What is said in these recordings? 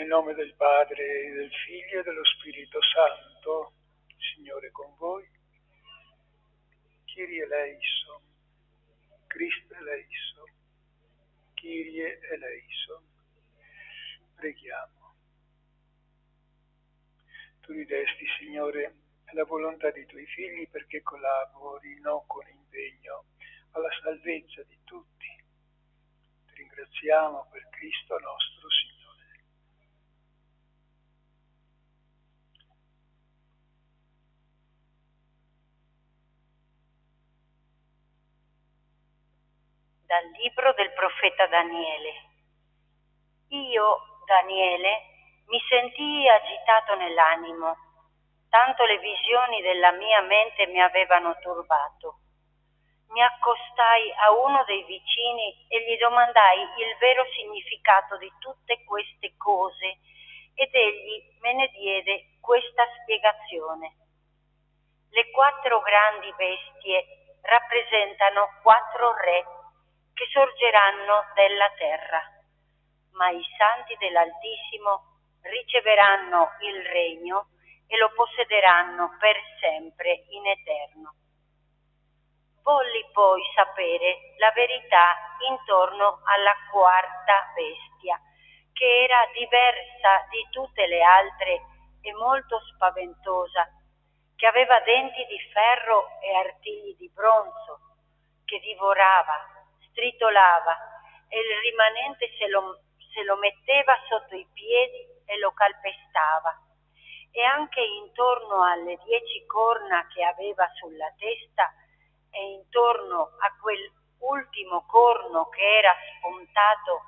nome del Padre, e del Figlio e dello Spirito Santo. Signore con voi. Kyrie eleison, Christe eleison, Kyrie eleison. Preghiamo. Tu ridesti, Signore, la volontà dei tuoi figli perché collaborino con impegno alla salvezza di tutti. Ti ringraziamo per Cristo nostro Signore. Dal libro del profeta Daniele. Io, Daniele, mi sentii agitato nell'animo, tanto le visioni della mia mente mi avevano turbato. Mi accostai a uno dei vicini e gli domandai il vero significato di tutte queste cose ed egli me ne diede questa spiegazione. Le 4 grandi bestie rappresentano 4 re che sorgeranno della terra, ma i santi dell'Altissimo riceveranno il regno e lo possederanno per sempre in eterno. Volli poi sapere la verità intorno alla 4ª bestia, che era diversa di tutte le altre e molto spaventosa, che aveva denti di ferro e artigli di bronzo, che divorava, stritolava e il rimanente se lo metteva sotto i piedi e lo calpestava. E anche intorno alle 10 corna che aveva sulla testa e intorno a quell'ultimo corno che era spuntato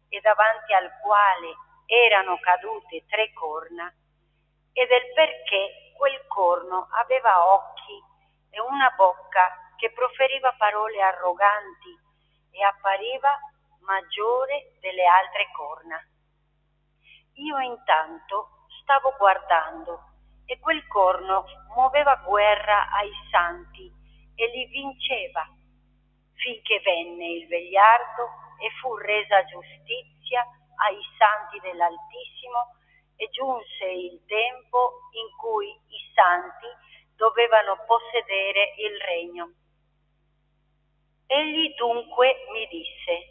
e davanti al quale erano cadute 3 corna, e del perché quel corno aveva occhi e una bocca che proferiva parole arroganti e appariva maggiore delle altre corna. Io intanto stavo guardando e quel corno muoveva guerra ai santi e li vinceva, finché venne il vegliardo e fu resa giustizia ai santi dell'Altissimo e giunse il tempo in cui i santi dovevano possedere il regno. Egli dunque mi disse: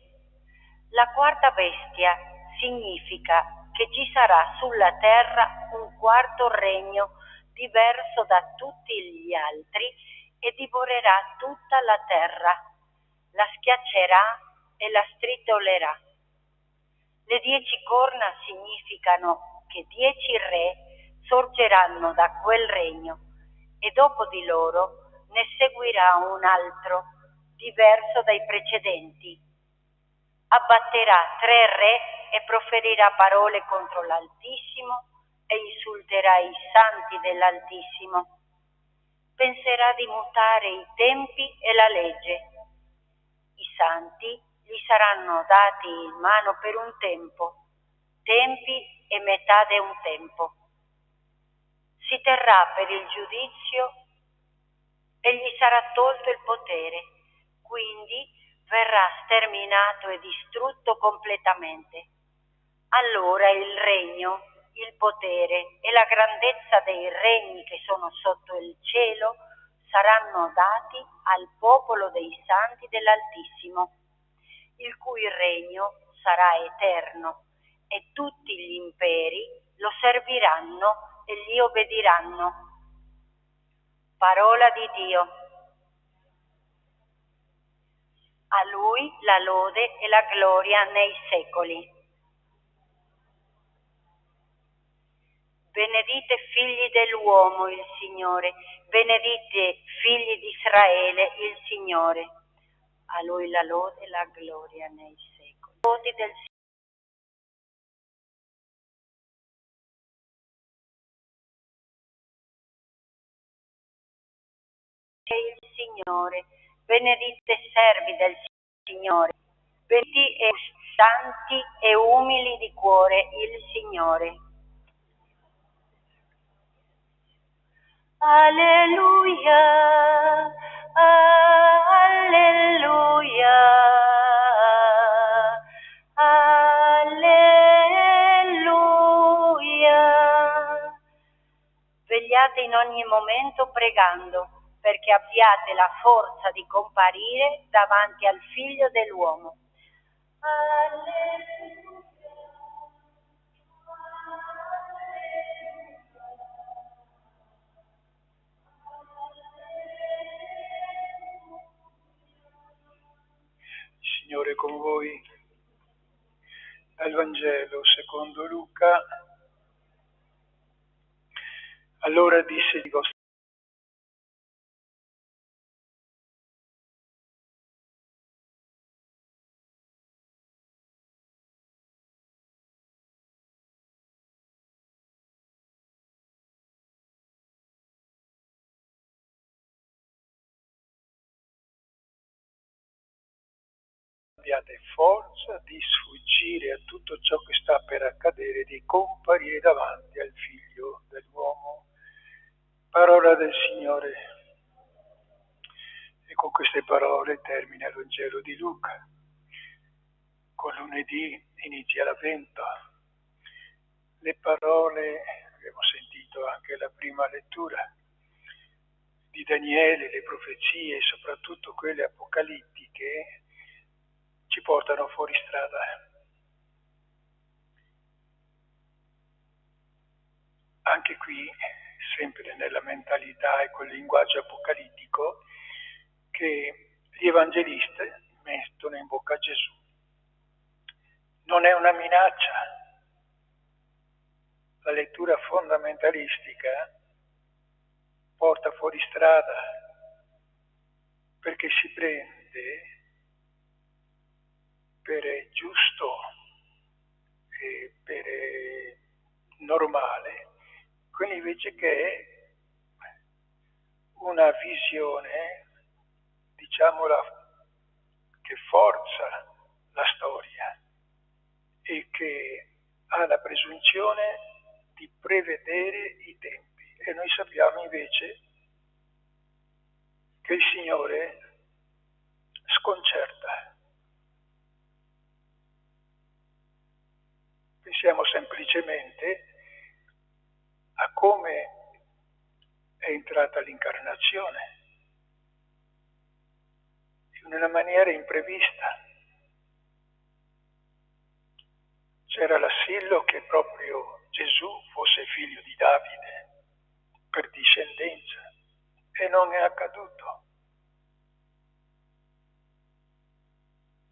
la 4ª bestia significa che ci sarà sulla terra un 4º regno diverso da tutti gli altri e divorerà tutta la terra, la schiaccerà e la stritolerà. Le 10 corna significano che 10 re sorgeranno da quel regno e dopo di loro ne seguirà un altro, diverso dai precedenti. Abbatterà 3 re e proferirà parole contro l'Altissimo e insulterà i santi dell'Altissimo. Penserà di mutare i tempi e la legge. I santi gli saranno dati in mano per un tempo, tempi e metà di un tempo. Si terrà per il giudizio e gli sarà tolto il potere, quindi verrà sterminato e distrutto completamente. Allora il regno, il potere e la grandezza dei regni che sono sotto il cielo saranno dati al popolo dei santi dell'Altissimo, il cui regno sarà eterno e tutti gli imperi lo serviranno e gli obbediranno. Parola di Dio. A Lui la lode e la gloria nei secoli. Benedite figli dell'uomo il Signore, benedite figli di Israele il Signore. A Lui la lode e la gloria nei secoli. Lodi del il Signore, benedite servi del Signore, benediti e santi e umili di cuore il Signore. Alleluia, alleluia, alleluia. in ogni momento pregando, perché abbiate la forza di comparire davanti al Figlio dell'uomo. Alleluia. Signore con voi. Dal Vangelo secondo Luca. Allora disse ai vostri abbiate forza di sfuggire a tutto ciò che sta per accadere, di comparire davanti al Figlio dell'uomo. Parola del Signore. E con queste parole termina il Vangelo di Luca. Con lunedì inizia l'Avvento. Le parole, abbiamo sentito anche la prima lettura, di Daniele, le profezie, soprattutto quelle apocalittiche, ci portano fuori strada. Anche qui, sempre nella mentalità e col linguaggio apocalittico, che gli evangelisti mettono in bocca a Gesù. Non è una minaccia. La lettura fondamentalistica porta fuori strada perché si prende per giusto e per normale, quindi invece che è una visione, diciamola, che forza la storia e che ha la presunzione di prevedere i tempi. E noi sappiamo invece che il Signore sconcerta. Pensiamo semplicemente a come è entrata l'incarnazione in una maniera imprevista. C'era l'assillo che proprio Gesù fosse figlio di Davide per discendenza e non è accaduto.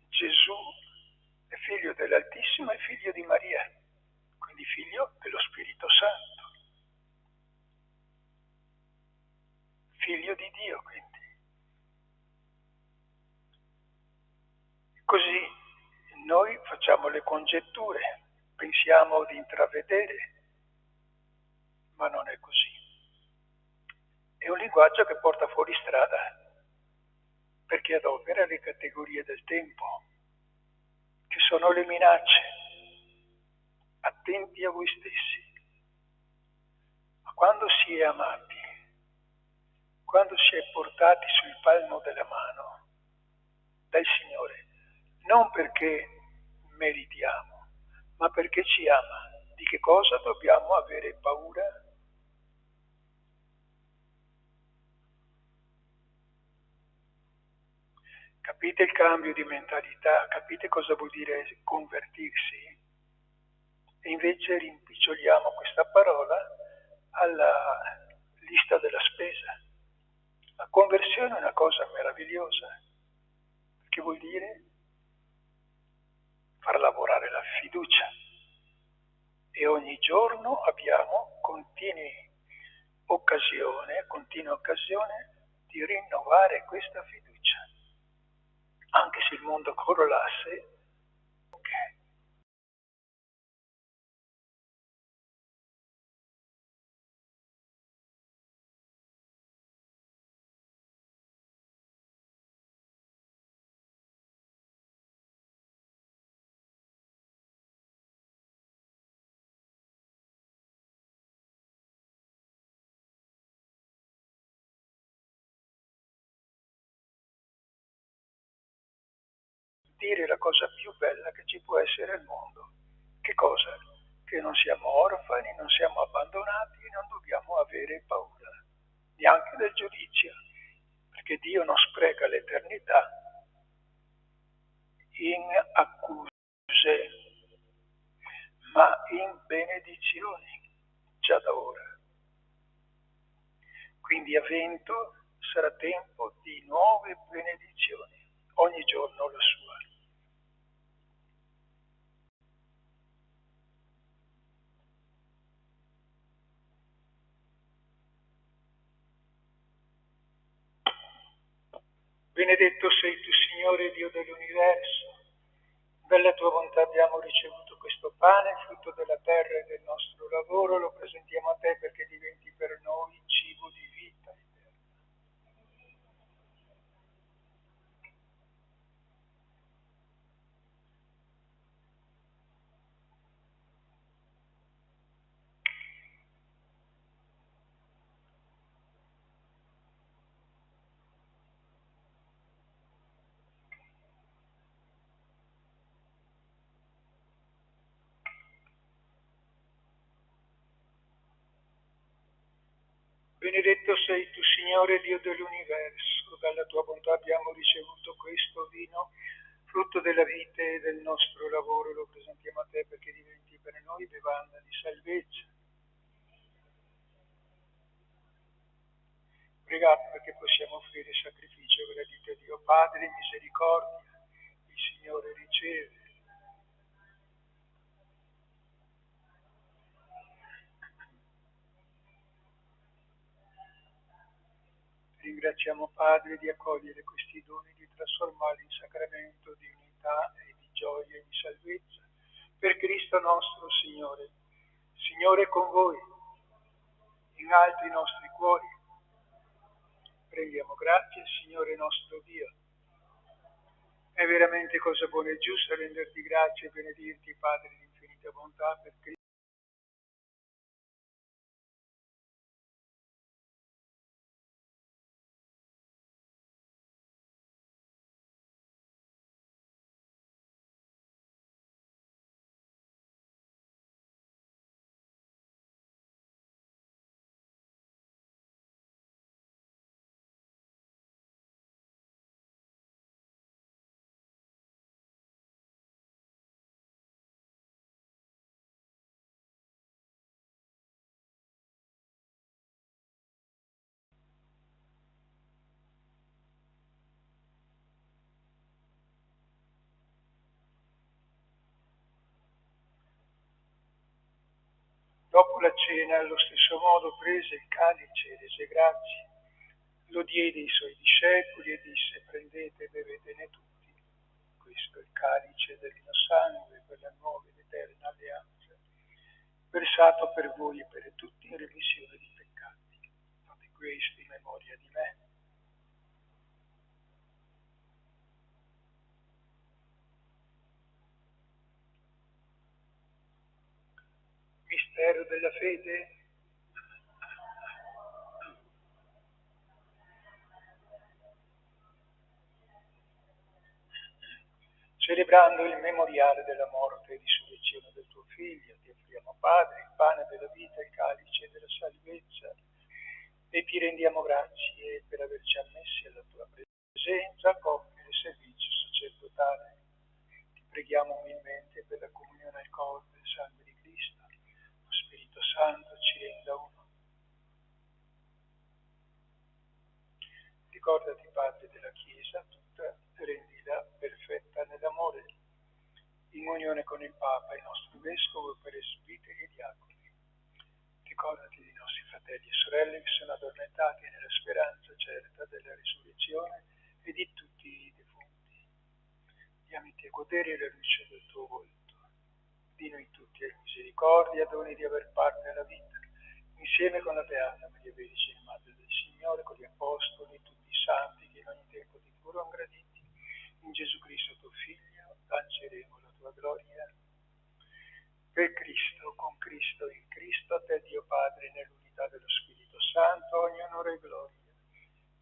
Gesù è figlio dell'Altissimo e figlio di Maria, quindi figlio dello Spirito Santo, figlio di Dio quindi. Così noi facciamo le congetture, pensiamo di intravedere, ma non è così. È un linguaggio che porta fuori strada, perché adopera le categorie del tempo, che sono le minacce. Attenti a voi stessi. Ma quando si è amati, quando si è portati sul palmo della mano dal Signore, non perché meritiamo, ma perché ci ama, di che cosa dobbiamo avere paura? Capite il cambio di mentalità? Capite cosa vuol dire convertirsi? E invece rimpiccioliamo questa parola alla lista della spesa. La conversione è una cosa meravigliosa, che vuol dire far lavorare la fiducia. E ogni giorno abbiamo continua occasione di rinnovare questa fiducia. Anche se il mondo crollasse, ok. Dire la cosa più bella che ci può essere al mondo. Che cosa? Che non siamo orfani, non siamo abbandonati e non dobbiamo avere paura. neanche del giudizio, perché Dio non spreca l'eternità in accuse, ma in benedizioni, già da ora. Quindi avvento sarà tempo di nuove benedizioni, ogni giorno la sua. Benedetto sei tu, Signore Dio dell'universo. Dalla tua bontà abbiamo ricevuto questo pane, frutto della terra e del nostro lavoro, lo presentiamo a te perché diventi per noi cibo di vita eterna. Benedetto sei tu, Signore Dio dell'universo, dalla tua bontà abbiamo ricevuto questo vino, frutto della vita e del nostro lavoro, lo presentiamo a te perché diventi per noi bevanda di salvezza. Pregate perché possiamo offrire sacrificio gradito a Dio Padre, misericordia, il Signore riceve. Ringraziamo Padre di accogliere questi doni, di trasformarli in sacramento di unità e di gioia e di salvezza. Per Cristo nostro Signore. Signore con voi, in alto i nostri cuori. Preghiamo grazie, Signore nostro Dio. È veramente cosa buona e giusta renderti grazie e benedirti, Padre di infinita bontà, per Cristo. Dopo la cena, allo stesso modo, prese il calice e rese grazie, lo diede ai suoi discepoli e disse: prendete e bevetene tutti. Questo è il calice del mio sangue per la nuova ed eterna alleanza, versato per voi e per tutti in remissione di peccati. Fate questo in memoria di me. Mistero della fede. Celebrando il memoriale della morte e risurrezione del tuo Figlio, ti offriamo, Padre, il pane della vita, il calice della salvezza, e ti rendiamo grazie per averci ammessi alla tua presenza a compiere il servizio sacerdotale. Ti preghiamo umilmente per la comunione al corpo e al sangue di Cristo. Lo Spirito Santo ci renda uno. Ricordati, Padre, della Chiesa tutta, rendila perfetta nell'amore, in unione con il Papa, il nostro Vescovo, presbiteri e diaconi. Ricordati dei nostri fratelli e sorelle che sono addormentati nella speranza certa della risurrezione e di tutti i defunti. Diamiti a godere la luce del tuo volto. Di noi tutti hai misericordia, doni di aver parte alla vita, insieme con la Beata Maria Vergine, Madre del Signore, con gli Apostoli e tutti i santi che in ogni tempo ti furono graditi. In Gesù Cristo tuo Figlio, lanceremo la tua gloria. Per Cristo, con Cristo, in Cristo, a te Dio Padre, nell'unità dello Spirito Santo, ogni onore e gloria,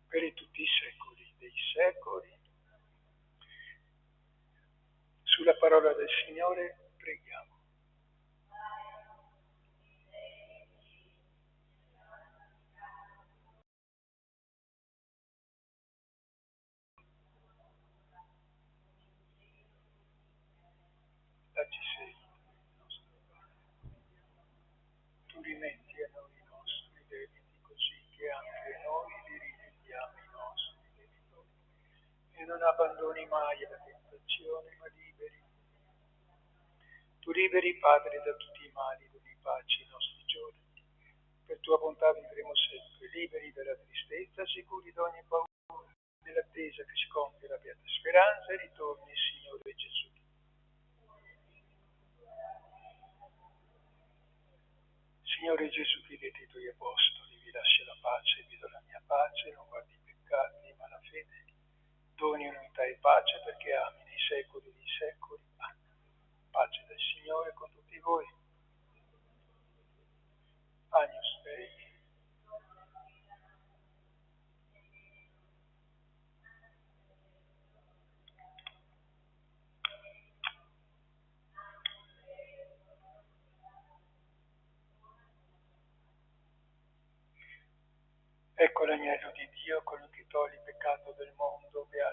per tutti i secoli dei secoli. Sulla parola del Signore preghiamo. che non abbandoni mai alla tentazione, ma liberi. Tu liberi, Padre, da tutti i mali, doni pace ai nostri giorni. Per tua bontà vivremo sempre, liberi dalla tristezza, sicuri da ogni paura, nell'attesa che si compia la beata speranza e ritorni il Signore Gesù. Signore Gesù, chiedete ai tuoi apostoli, vi lascio la pace, vi do la mia pace, non guardi i peccati, ma la fede. Doni unità e pace perché ami nei secoli dei secoli. Pace del Signore con tutti voi. Agnus Dei. Ecco l'agnello di Dio, colui che toglie il peccato del mondo, beato